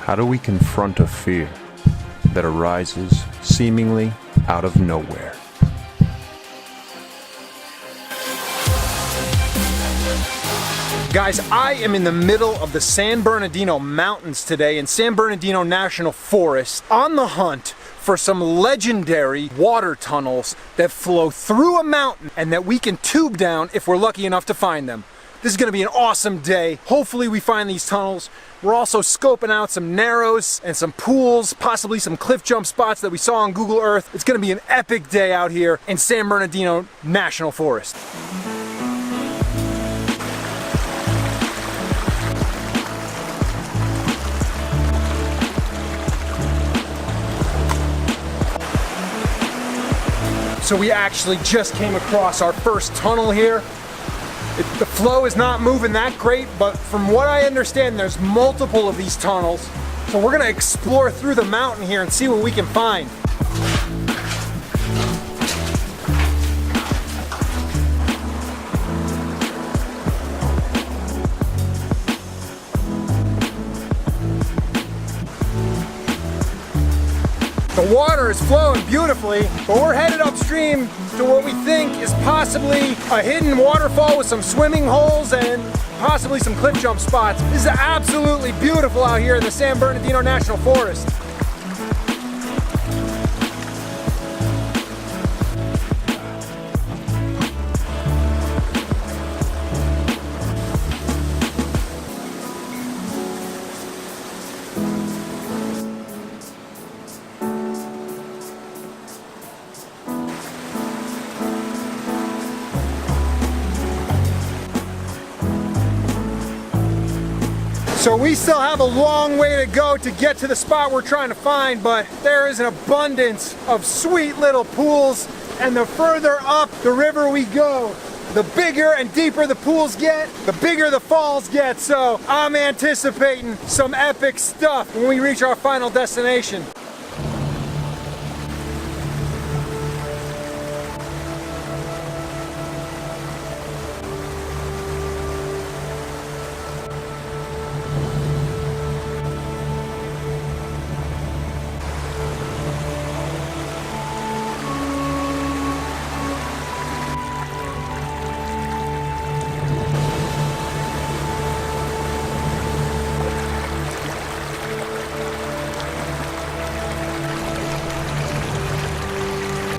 How do we confront a fear that arises seemingly out of nowhere? Guys, I am in the middle of the San Bernardino Mountains today in San Bernardino National Forest on the hunt for some legendary water tunnels that flow through a mountain and that we can tube down if we're lucky enough to find them. This is going to be an awesome day. Hopefully we find these tunnels. We're also scoping out some narrows and some pools, possibly some cliff jump spots that we saw on Google Earth. It's going to be an epic day out here in San Bernardino National Forest. So we actually just came across our first tunnel here. The flow is not moving that great, but from what I understand, there's multiple of these tunnels. So we're gonna explore through the mountain here and see what we can find. The water is flowing beautifully, but we're headed upstream to what we think is possibly a hidden waterfall with some swimming holes and possibly some cliff jump spots. This is absolutely beautiful out here in the San Bernardino National Forest. So we still have a long way to go to get to the spot we're trying to find, but there is an abundance of sweet little pools, and the further up the river we go, the bigger and deeper the pools get, the bigger the falls get. So I'm anticipating some epic stuff when we reach our final destination.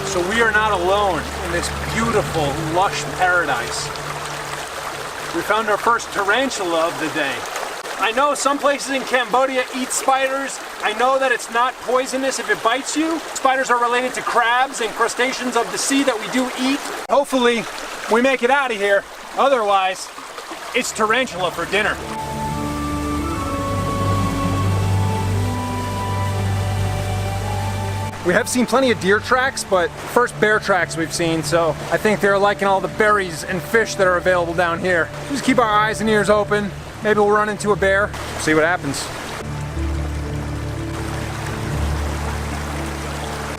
So we are not alone in this beautiful, lush paradise. We found our first tarantula of the day. I know some places in Cambodia eat spiders. I know that it's not poisonous if it bites you. Spiders are related to crabs and crustaceans of the sea that we do eat. Hopefully, we make it out of here. Otherwise, it's tarantula for dinner. We have seen plenty of deer tracks, but first bear tracks we've seen, so I think they're liking all the berries and fish that are available down here. Just keep our eyes and ears open. Maybe we'll run into a bear, see what happens.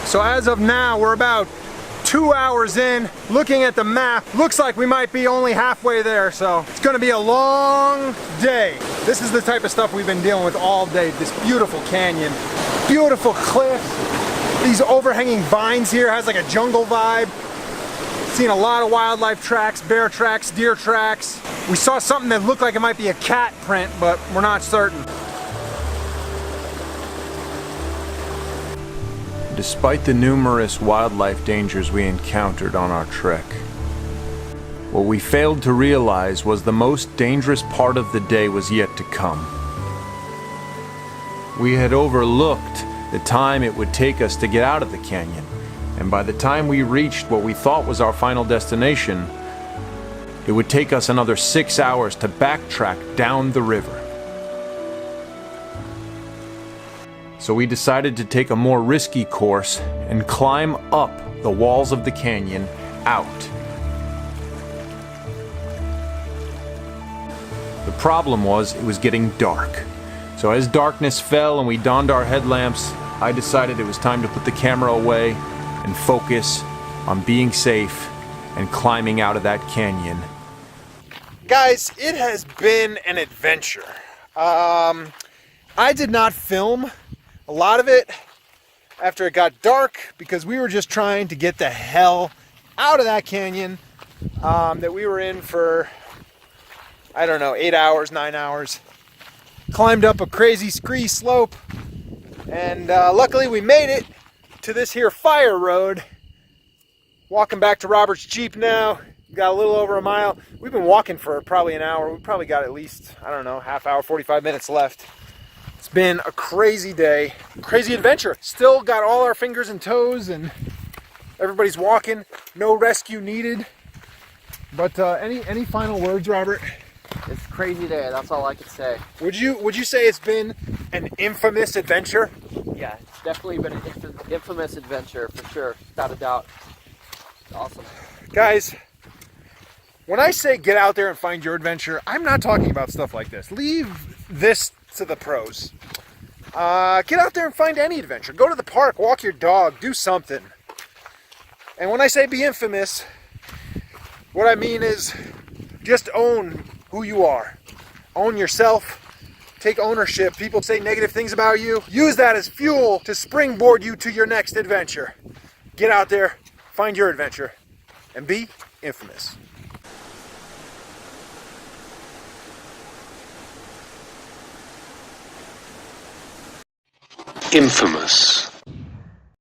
So as of now, we're about 2 hours in. Looking at the map, looks like we might be only halfway there, so it's gonna be a long day. This is the type of stuff we've been dealing with all day. This beautiful canyon, beautiful cliffs. These overhanging vines here has like a jungle vibe. Seen a lot of wildlife tracks, bear tracks, deer tracks. We saw something that looked like it might be a cat print, but we're not certain. Despite the numerous wildlife dangers we encountered on our trek, what we failed to realize was the most dangerous part of the day was yet to come. We had overlooked the time it would take us to get out of the canyon, and by the time we reached what we thought was our final destination, it would take us another 6 hours to backtrack down the river. So we decided to take a more risky course and climb up the walls of the canyon out. The problem was it was getting dark. So as darkness fell and we donned our headlamps, I decided it was time to put the camera away and focus on being safe and climbing out of that canyon. Guys, it has been an adventure. I did not film a lot of it after it got dark because we were just trying to get the hell out of that canyon that we were in for, I don't know, 8 hours, 9 hours. Climbed up a crazy scree slope, and luckily we made it to this here fire road. Walking back to Robert's Jeep now. Got a little over a mile. We've been walking for probably an hour. We probably got at least, I don't know, half hour, 45 minutes left. It's been a crazy day, crazy adventure. Still got all our fingers and toes, and everybody's walking. No rescue needed. But any final words, Robert? It's a crazy day, that's all I can say. Would you say it's been an infamous adventure? Yeah, it's definitely been an infamous adventure, for sure, without a doubt. It's awesome. Guys, when I say get out there and find your adventure, I'm not talking about stuff like this. Leave this to the pros. Get out there and find any adventure. Go to the park, walk your dog, do something. And when I say be infamous, what I mean is just own who you are. Own yourself. Take ownership. People say negative things about you. Use that as fuel to springboard you to your next adventure. Get out there, find your adventure, and be infamous. Infamous.